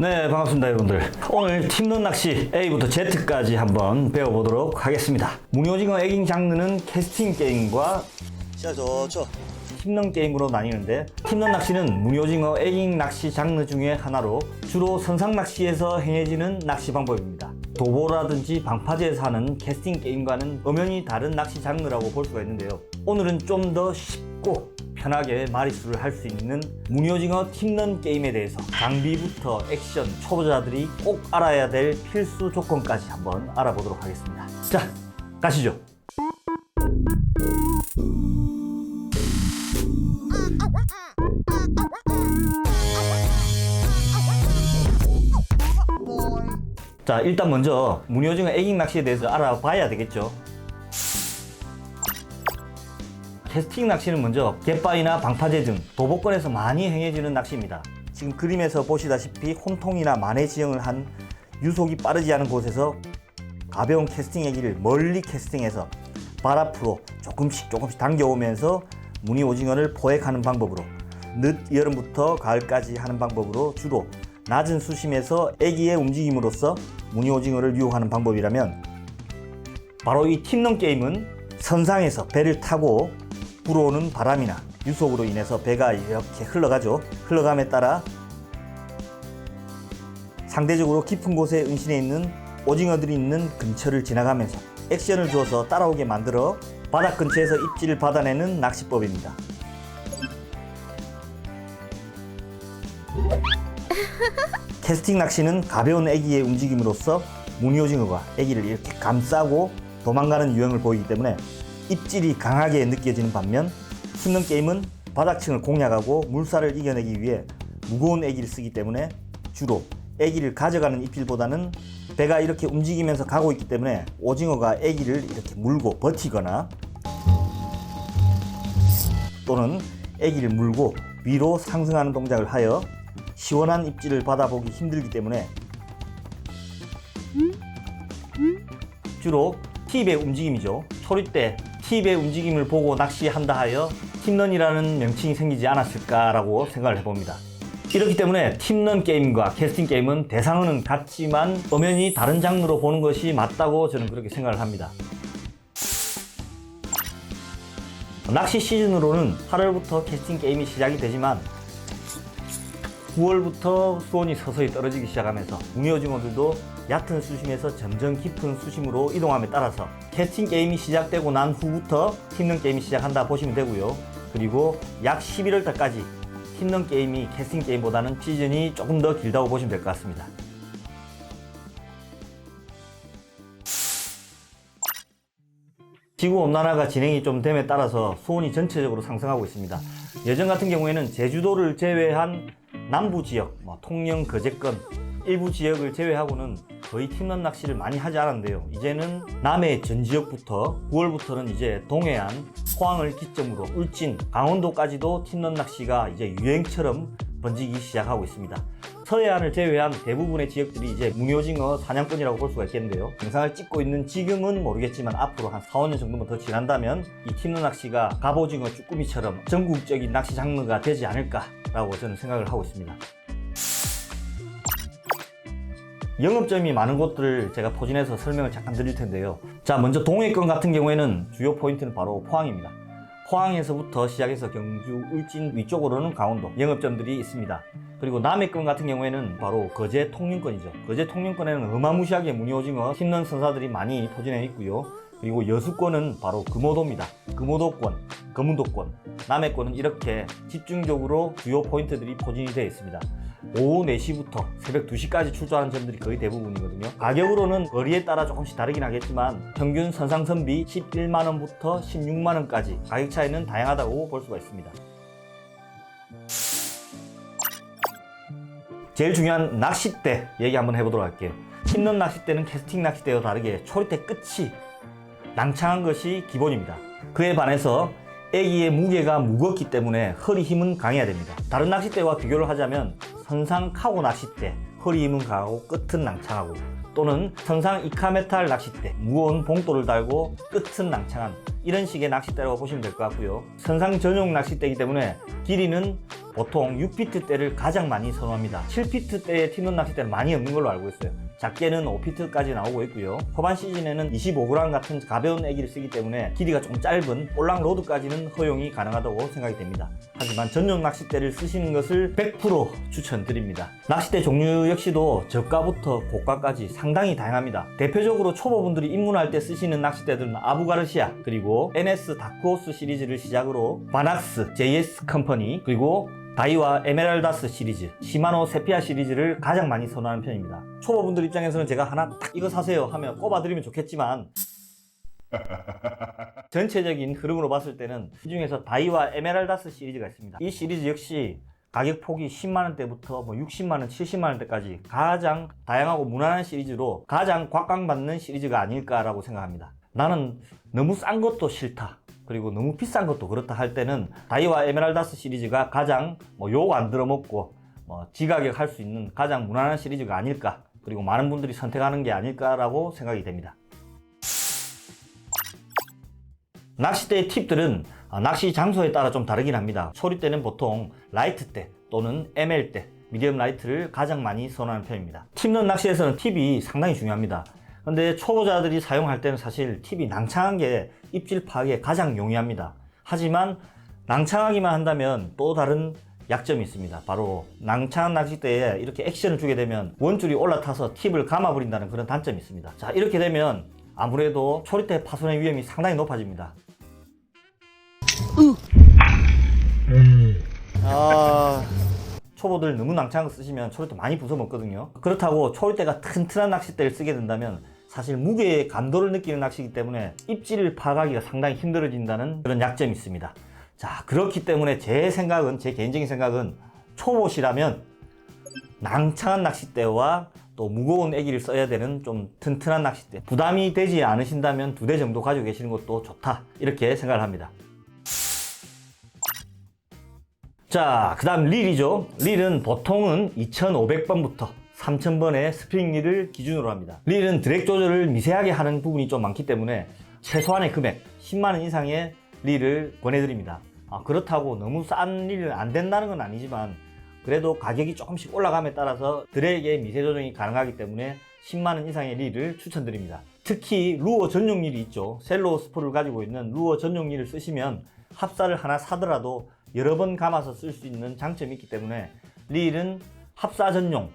네, 반갑습니다 여러분들. 오늘 팀런 낚시 A부터 Z까지 한번 배워보도록 하겠습니다. 무늬오징어 에깅 장르는 캐스팅 게임과 시야 좋죠. 팀런 게임으로 나뉘는데, 팀런 낚시는 무늬오징어 에깅 낚시 장르 중에 하나로 주로 선상 낚시에서 행해지는 낚시 방법입니다. 도보라든지 방파제에서 하는 캐스팅 게임과는 엄연히 다른 낚시 장르라고 볼 수가 있는데요. 오늘은 좀 더 쉽고 편하게 마리수를 할 수 있는 무늬오징어 팀런 게임에 대해서 장비부터 액션, 초보자들이 꼭 알아야 될 필수 조건까지 한번 알아보도록 하겠습니다. 자, 가시죠. 자, 일단 먼저 무늬오징어 에깅 낚시에 대해서 알아봐야 되겠죠. 캐스팅 낚시는 먼저 갯바위나 방파제 등 도보권에서 많이 행해지는 낚시입니다. 지금 그림에서 보시다시피 혼통이나 만해 지형을 한 유속이 빠르지 않은 곳에서 가벼운 캐스팅 애기를 멀리 캐스팅해서 발 앞으로 조금씩 당겨오면서 무늬 오징어를 포획하는 방법으로, 늦 여름부터 가을까지 하는 방법으로 주로 낮은 수심에서 애기의 움직임으로써 무늬 오징어를 유혹하는 방법이라면, 바로 이 팀런 게임은 선상에서 배를 타고 불어오는 바람이나 유속으로 인해서 배가 이렇게 흘러가죠. 흘러감에 따라 상대적으로 깊은 곳에 은신해 있는 오징어들이 있는 근처를 지나가면서 액션을 주어서 따라오게 만들어 바닥 근처에서 입질을 받아내는 낚시법입니다. 캐스팅 낚시는 가벼운 애기의 움직임으로써 무늬 오징어가 애기를 이렇게 감싸고 도망가는 유형을 보이기 때문에 입질이 강하게 느껴지는 반면, 팀런 게임은 바닥층을 공략하고 물살을 이겨내기 위해 무거운 애기를 쓰기 때문에 주로 애기를 가져가는 입질보다는 배가 이렇게 움직이면서 가고 있기 때문에 오징어가 애기를 이렇게 물고 버티거나 또는 애기를 물고 위로 상승하는 동작을 하여 시원한 입질을 받아보기 힘들기 때문에 주로 팁의 움직임이죠. 초리대 팁의 움직임을 보고 낚시한다 하여 팀런이라는 명칭이 생기지 않았을까라고 생각을 해봅니다. 이렇기 때문에 팀런 게임과 캐스팅 게임은 대상어는 같지만 엄연히 다른 장르로 보는 것이 맞다고 저는 그렇게 생각을 합니다. 낚시 시즌으로는 8월부터 캐스팅 게임이 시작이 되지만 9월부터 수온이 서서히 떨어지기 시작하면서 무늬 오징어들도 얕은 수심에서 점점 깊은 수심으로 이동함에 따라서 캐스팅 게임이 시작되고 난 후부터 팀런 게임이 시작한다 보시면 되고요. 그리고 약 11월 달까지 팀런 게임이 캐스팅 게임보다는 시즌이 조금 더 길다고 보시면 될 것 같습니다. 지구온난화가 진행이 좀 됨에 따라서 수온이 전체적으로 상승하고 있습니다. 예전 같은 경우에는 제주도를 제외한 남부 지역, 통영, 거제권 일부 지역을 제외하고는 거의 팀런 낚시를 많이 하지 않았는데요. 이제는 남해 전 지역부터 9월부터는 이제 동해안, 포항을 기점으로 울진, 강원도까지도 팀런 낚시가 이제 유행처럼 번지기 시작하고 있습니다. 서해안을 제외한 대부분의 지역들이 이제 무늬오징어 사냥꾼이라고 볼 수가 있겠는데요. 영상을 찍고 있는 지금은 모르겠지만 앞으로 한 4, 5년 정도만 더 지난다면 이 팀런 낚시가 갑오징어, 쭈꾸미처럼 전국적인 낚시 장르가 되지 않을까라고 저는 생각을 하고 있습니다. 영업점이 많은 곳들을 제가 포진해서 설명을 잠깐 드릴 텐데요. 자, 먼저 동해권 같은 경우에는 주요 포인트는 바로 포항입니다. 포항에서부터 시작해서 경주, 울진 위쪽으로는 강원도 영업점들이 있습니다. 그리고 남해권 같은 경우에는 바로 거제 통영권이죠. 거제 통영권에는 어마무시하게 무늬오징어 팀런 선사들이 많이 포진해 있고요. 그리고 여수권은 바로 금오도입니다. 금오도권, 거문도권, 남해권은 이렇게 집중적으로 주요 포인트들이 포진이 되어 있습니다. 오후 4시부터 새벽 2시까지 출조하는 점들이 거의 대부분이거든요. 가격으로는 거리에 따라 조금씩 다르긴 하겠지만 평균 선상선비 11만원부터 16만원까지 가격 차이는 다양하다고 볼 수가 있습니다. 제일 중요한 낚싯대 얘기 한번 해보도록 할게요. 팀런 낚싯대는 캐스팅 낚싯대와 다르게 초리대 끝이 낭창한 것이 기본입니다. 그에 반해서 애기의 무게가 무겁기 때문에 허리 힘은 강해야 됩니다. 다른 낚싯대와 비교를 하자면 선상 카고 낚싯대, 허리 힘은 강하고 끝은 낭창하고, 또는 선상 이카메탈 낚싯대, 무거운 봉돌을 달고 끝은 낭창한 이런 식의 낚싯대라고 보시면 될 것 같고요. 선상 전용 낚싯대이기 때문에 길이는 보통 6피트 대를 가장 많이 선호합니다. 7피트 대의 팁런 낚싯대는 많이 없는 걸로 알고 있어요. 작게는 5피트까지 나오고 있고요. 초반 시즌에는 25g 같은 가벼운 애기를 쓰기 때문에 길이가 좀 짧은 볼락 로드까지는 허용이 가능하다고 생각이 됩니다. 하지만 전용 낚싯대를 쓰시는 것을 100% 추천드립니다. 낚싯대 종류 역시도 저가부터 고가까지 상당히 다양합니다. 대표적으로 초보분들이 입문할 때 쓰시는 낚싯대들은 아부가르시아, 그리고 NS 다크호스 시리즈를 시작으로 바낙스, JS 컴퍼니, 그리고 다이와 에메랄다스 시리즈, 시마노 세피아 시리즈를 가장 많이 선호하는 편입니다. 초보분들 입장에서는 제가 하나 딱 이거 사세요 하면 꼽아드리면 좋겠지만 전체적인 흐름으로 봤을 때는 이 중에서 다이와 에메랄다스 시리즈가 있습니다. 이 시리즈 역시 가격 폭이 10만원대부터 60만원, 70만원대까지 가장 다양하고 무난한 시리즈로 가장 곽광받는 시리즈가 아닐까라고 생각합니다. 나는 너무 싼 것도 싫다, 그리고 너무 비싼 것도 그렇다 할 때는 다이와 에메랄다스 시리즈가 가장 욕 안 들어먹고 지가격 할 수 있는 가장 무난한 시리즈가 아닐까, 그리고 많은 분들이 선택하는 게 아닐까라고 생각이 됩니다. 낚싯대의 팁들은 낚시 장소에 따라 좀 다르긴 합니다. 초리대는 보통 라이트대 또는 ML대, 미디엄 라이트를 가장 많이 선호하는 편입니다. 팁런 낚시에서는 팁이 상당히 중요합니다. 근데 초보자들이 사용할 때는 사실 팁이 낭창한 게 입질 파악에 가장 용이합니다. 하지만 낭창하기만 한다면 또 다른 약점이 있습니다. 바로 낭창한 낚싯대에 이렇게 액션을 주게 되면 원줄이 올라타서 팁을 감아버린다는 그런 단점이 있습니다. 자, 이렇게 되면 아무래도 초리대 파손의 위험이 상당히 높아집니다. 초보들 너무 낭창한 거 쓰시면 초리대 많이 부숴먹거든요. 그렇다고 초리대가 튼튼한 낚싯대를 쓰게 된다면 사실 무게의 감도를 느끼는 낚시이기 때문에 입질을 파악하기가 상당히 힘들어진다는 그런 약점이 있습니다. 자, 그렇기 때문에 제 개인적인 생각은 초보시라면 낭창한 낚싯대와 또 무거운 애기를 써야 되는 좀 튼튼한 낚싯대, 부담이 되지 않으신다면 2대 정도 가지고 계시는 것도 좋다, 이렇게 생각을 합니다. 자, 그 다음 릴이죠. 릴은 보통은 2500번부터 3000번의 스프링 릴을 기준으로 합니다. 릴은 드랙 조절을 미세하게 하는 부분이 좀 많기 때문에 최소한의 금액 10만원 이상의 릴을 권해드립니다. 그렇다고 너무 싼 릴은 안 된다는 건 아니지만 그래도 가격이 조금씩 올라감에 따라서 드랙의 미세 조정이 가능하기 때문에 10만원 이상의 릴을 추천드립니다. 특히 루어 전용 릴이 있죠. 셀로 스포를 가지고 있는 루어 전용 릴을 쓰시면 합사를 하나 사더라도 여러 번 감아서 쓸 수 있는 장점이 있기 때문에 릴은 합사 전용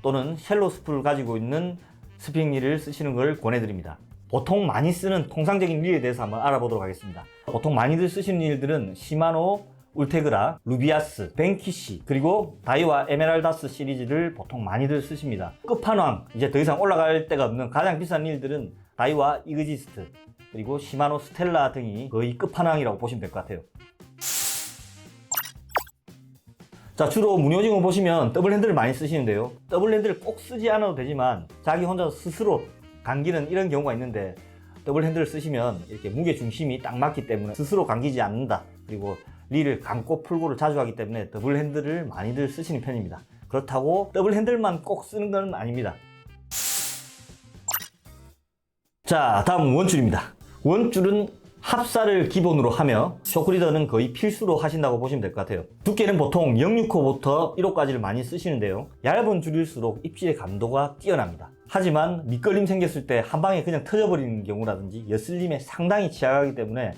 또는 셀로 스프를 가지고 있는 스프링 릴을 쓰시는 걸 권해드립니다. 보통 많이 쓰는 통상적인 릴에 대해서 한번 알아보도록 하겠습니다. 보통 많이들 쓰시는 릴들은 시마노, 울테그라, 루비아스, 벤키시, 그리고 다이와 에메랄다스 시리즈를 보통 많이들 쓰십니다. 끝판왕, 이제 더 이상 올라갈 데가 없는 가장 비싼 릴들은 다이와 이그지스트, 그리고 시마노 스텔라 등이 거의 끝판왕이라고 보시면 될 것 같아요. 자, 주로 무늬오징어 보시면 더블 핸들을 많이 쓰시는데요. 더블 핸들을 꼭 쓰지 않아도 되지만 자기 혼자 스스로 감기는 이런 경우가 있는데, 더블 핸들을 쓰시면 이렇게 무게 중심이 딱 맞기 때문에 스스로 감기지 않는다. 그리고 릴을 감고 풀고를 자주 하기 때문에 더블 핸들을 많이들 쓰시는 편입니다. 그렇다고 더블 핸들만 꼭 쓰는 건 아닙니다. 자, 다음은 원줄입니다. 원줄은 합사를 기본으로 하며 쇼크리더는 거의 필수로 하신다고 보시면 될 것 같아요. 두께는 보통 0.6호부터 1호까지를 많이 쓰시는데요. 얇은 줄일수록 입질의 감도가 뛰어납니다. 하지만 밑걸림 생겼을 때 한 방에 그냥 터져버리는 경우라든지 여슬림에 상당히 취약하기 때문에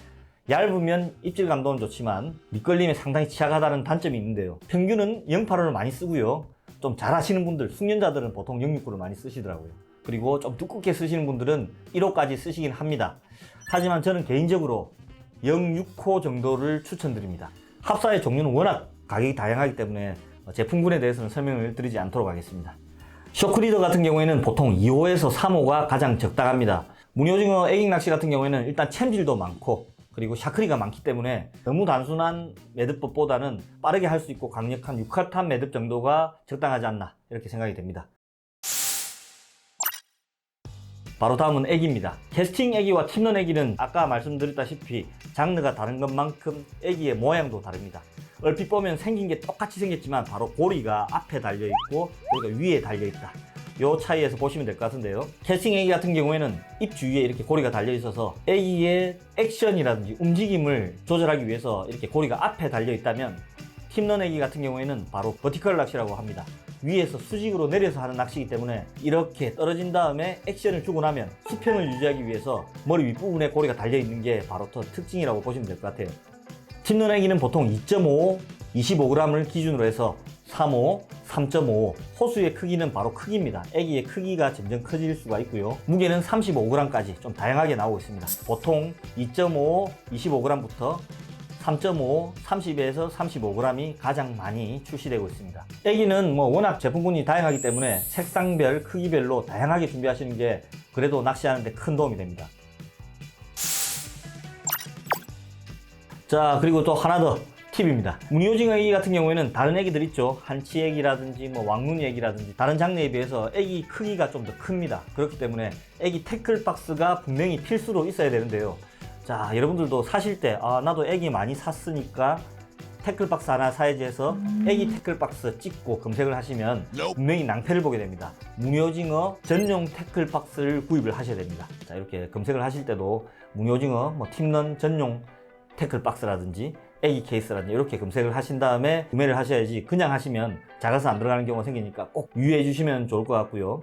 얇으면 입질 감도는 좋지만 밑걸림에 상당히 취약하다는 단점이 있는데요. 평균은 0.85를 많이 쓰고요. 좀 잘하시는 분들, 숙련자들은 보통 0.6호를 많이 쓰시더라고요. 그리고 좀 두껍게 쓰시는 분들은 1호까지 쓰시긴 합니다. 하지만 저는 개인적으로 0.6호 정도를 추천드립니다. 합사의 종류는 워낙 가격이 다양하기 때문에 제품군에 대해서는 설명을 드리지 않도록 하겠습니다. 쇼크리더 같은 경우에는 보통 2호에서 3호가 가장 적당합니다. 무늬오징어 애깅 낚시 같은 경우에는 일단 챔질도 많고 그리고 샤크리가 많기 때문에 너무 단순한 매듭법보다는 빠르게 할 수 있고 강력한 6화탄 매듭 정도가 적당하지 않나, 이렇게 생각이 됩니다. 바로 다음은 애기입니다. 캐스팅 애기와 팁런 애기는 아까 말씀드렸다시피 장르가 다른 것만큼 애기의 모양도 다릅니다. 얼핏 보면 생긴 게 똑같이 생겼지만 바로 고리가 앞에 달려있고 고리가 위에 달려있다, 요 차이에서 보시면 될 것 같은데요. 캐스팅 애기 같은 경우에는 입 주위에 이렇게 고리가 달려있어서 애기의 액션이라든지 움직임을 조절하기 위해서 이렇게 고리가 앞에 달려있다면, 팁런 애기 같은 경우에는 바로 버티컬 낚시라고 합니다. 위에서 수직으로 내려서 하는 낚시이기 때문에 이렇게 떨어진 다음에 액션을 주고 나면 수평을 유지하기 위해서 머리 윗부분에 고리가 달려있는 게 바로 더 특징이라고 보시면 될 것 같아요. 팁런 애기는 보통 2.5, 25g을 기준으로 해서 3호, 3.5, 호수의 크기는 바로 크기입니다. 애기의 크기가 점점 커질 수가 있고요. 무게는 35g까지 좀 다양하게 나오고 있습니다. 보통 2.5, 25g부터 3.5, 30에서 35g이 가장 많이 출시되고 있습니다. 애기는 워낙 제품군이 다양하기 때문에 색상별, 크기별로 다양하게 준비하시는 게 그래도 낚시하는 데 큰 도움이 됩니다. 자, 그리고 또 하나 더 팁입니다. 무늬오징어 애기 같은 경우에는 다른 애기들 있죠. 한치 애기라든지 왕눈이 애기라든지 다른 장르에 비해서 애기 크기가 좀 더 큽니다. 그렇기 때문에 애기 태클 박스가 분명히 필수로 있어야 되는데요. 자, 여러분들도 사실 때 나도 애기 많이 샀으니까 태클박스 하나 사야지 해서 애기 태클박스 찍고 검색을 하시면 분명히 낭패를 보게 됩니다. 무늬오징어 전용 태클박스를 구입을 하셔야 됩니다. 자, 이렇게 검색을 하실 때도 무늬오징어 팁런 전용 태클박스라든지 애기 케이스라든지 이렇게 검색을 하신 다음에 구매를 하셔야지, 그냥 하시면 작아서 안 들어가는 경우가 생기니까 꼭 유의해 주시면 좋을 것 같고요.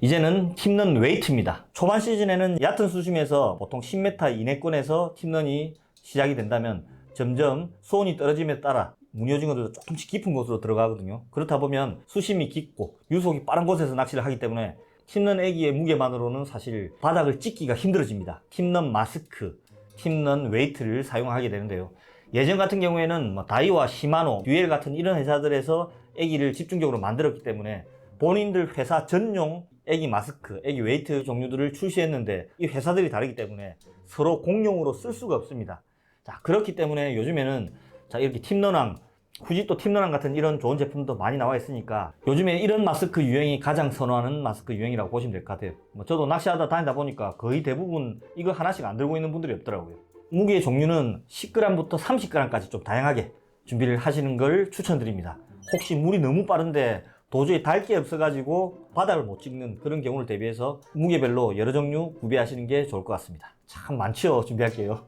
이제는 팁런 웨이트입니다. 초반 시즌에는 얕은 수심에서 보통 10m 이내권에서 팁런이 시작이 된다면 점점 수온이 떨어짐에 따라 무늬오징어들도 조금씩 깊은 곳으로 들어가거든요. 그렇다 보면 수심이 깊고 유속이 빠른 곳에서 낚시를 하기 때문에 팁런 애기의 무게만으로는 사실 바닥을 찍기가 힘들어집니다. 팁런 마스크, 팁런 웨이트를 사용하게 되는데요. 예전 같은 경우에는 다이와 시마노, 듀엘 같은 이런 회사들에서 애기를 집중적으로 만들었기 때문에 본인들 회사 전용 애기 마스크, 애기 웨이트 종류들을 출시했는데 이 회사들이 다르기 때문에 서로 공용으로 쓸 수가 없습니다. 자, 그렇기 때문에 요즘에는 이렇게 팁런왕, 후지또 팁런왕 같은 이런 좋은 제품도 많이 나와 있으니까 요즘에 이런 마스크 유행이 가장 선호하는 마스크 유행이라고 보시면 될 것 같아요. 저도 낚시하다 다니다 보니까 거의 대부분 이거 하나씩 안 들고 있는 분들이 없더라고요. 무게 종류는 10g부터 30g까지 좀 다양하게 준비를 하시는 걸 추천드립니다. 혹시 물이 너무 빠른데 도저히 달 게 없어가지고 바닥을 못 찍는 그런 경우를 대비해서 무게별로 여러 종류 구비하시는 게 좋을 것 같습니다. 참 많죠? 준비할게요.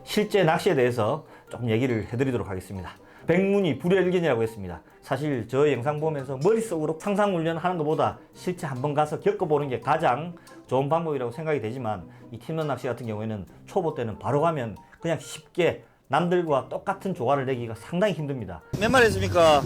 실제 낚시에 대해서 조금 얘기를 해드리도록 하겠습니다. 백문이 불여일견이라고 했습니다. 사실 저 영상 보면서 머릿속으로 상상훈련 하는 것보다 실제 한번 가서 겪어보는 게 가장 좋은 방법이라고 생각이 되지만 이 팁런 낚시 같은 경우에는 초보 때는 바로 가면 그냥 쉽게 남들과 똑같은 조과를 내기가 상당히 힘듭니다. 몇 마리 했습니까?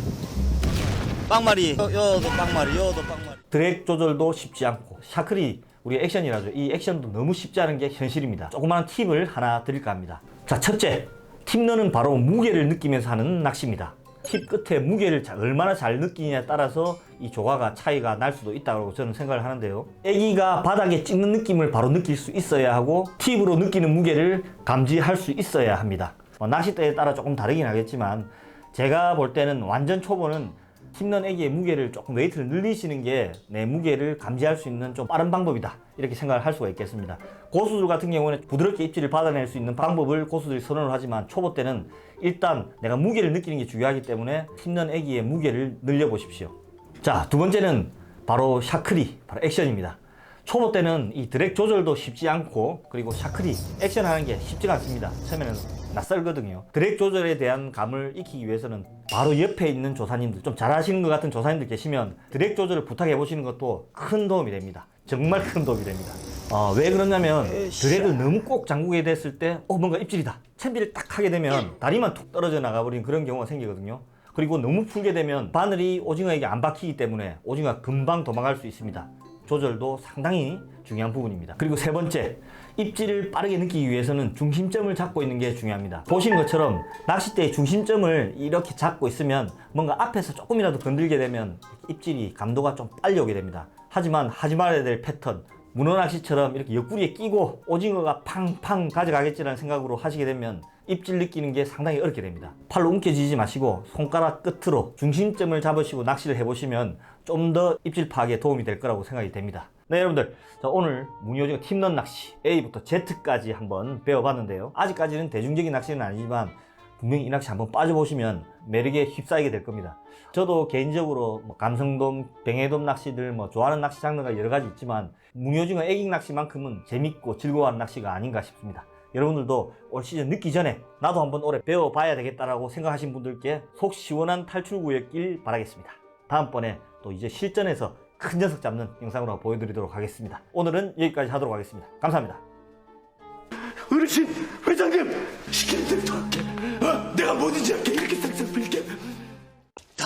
빵마리, 여도 빵마리, 여도 빵마리. 드랙 조절도 쉽지 않고 샤크리, 우리 액션이라죠. 이 액션도 너무 쉽지 않은 게 현실입니다. 조그마한 팁을 하나 드릴까 합니다. 자, 첫째, 팁런은 바로 무게를 느끼면서 하는 낚시입니다. 팁 끝에 무게를 얼마나 잘 느끼냐에 따라서 이 조과가 차이가 날 수도 있다고 저는 생각을 하는데요. 애기가 바닥에 찍는 느낌을 바로 느낄 수 있어야 하고 팁으로 느끼는 무게를 감지할 수 있어야 합니다. 낚싯대에 따라 조금 다르긴 하겠지만 제가 볼 때는 완전 초보는 팁런 애기의 무게를 조금 웨이트를 늘리시는 게 내 무게를 감지할 수 있는 좀 빠른 방법이다, 이렇게 생각을 할 수가 있겠습니다. 고수들 같은 경우는 부드럽게 입질을 받아낼 수 있는 방법을 고수들이 선언을 하지만 초보 때는 일단 내가 무게를 느끼는 게 중요하기 때문에 팁런 애기의 무게를 늘려 보십시오. 자, 두 번째는 바로 샤크리, 바로 액션입니다. 초보 때는 이 드랙 조절도 쉽지 않고 그리고 샤크리 액션 하는 게 쉽지가 않습니다. 처음에는 낯설거든요. 드랙 조절에 대한 감을 익히기 위해서는 바로 옆에 있는 조사님들, 좀 잘하시는 것 같은 조사님들 계시면 드랙 조절을 부탁해 보시는 것도 큰 도움이 됩니다. 정말 큰 도움이 됩니다. 왜 그러냐면 드랙을 너무 꼭 잠그게 됐을 때 뭔가 입질이다, 챔비를 딱 하게 되면 다리만 툭 떨어져 나가버리는 그런 경우가 생기거든요. 그리고 너무 풀게 되면 바늘이 오징어에게 안 박히기 때문에 오징어가 금방 도망갈 수 있습니다. 조절도 상당히 중요한 부분입니다. 그리고 세 번째, 입질을 빠르게 느끼기 위해서는 중심점을 잡고 있는 게 중요합니다. 보시는 것처럼 낚싯대의 중심점을 이렇게 잡고 있으면 뭔가 앞에서 조금이라도 건들게 되면 입질이 감도가 좀 빨리 오게 됩니다. 하지만 하지 말아야 될 패턴, 문어낚시처럼 이렇게 옆구리에 끼고 오징어가 팡팡 가져가겠지라는 생각으로 하시게 되면 입질 느끼는 게 상당히 어렵게 됩니다. 팔로 움켜쥐지 마시고 손가락 끝으로 중심점을 잡으시고 낚시를 해보시면 좀 더 입질 파악에 도움이 될 거라고 생각이 됩니다. 네, 여러분들, 자, 오늘 무늬오징어 팁런 낚시 A부터 Z까지 한번 배워봤는데요. 아직까지는 대중적인 낚시는 아니지만 분명히 이 낚시 한번 빠져보시면 매력에 휩싸이게 될 겁니다. 저도 개인적으로 감성돔, 뱅에돔 낚시들 좋아하는 낚시 장르가 여러 가지 있지만 무늬오징어 애깅 낚시만큼은 재밌고 즐거워하는 낚시가 아닌가 싶습니다. 여러분들도 올 시즌 늦기 전에 나도 한번 올해 배워봐야 되겠다라고 생각하신 분들께 속 시원한 탈출구였길 바라겠습니다. 다음번에 또 이제 실전에서 큰 녀석 잡는 영상으로 보여드리도록 하겠습니다. 오늘은 여기까지 하도록 하겠습니다. 감사합니다. 어르신, 회장님, 시키는 대로 다 할게. 내가 뭐든지 할게. 이렇게 싹싹 빌게. 다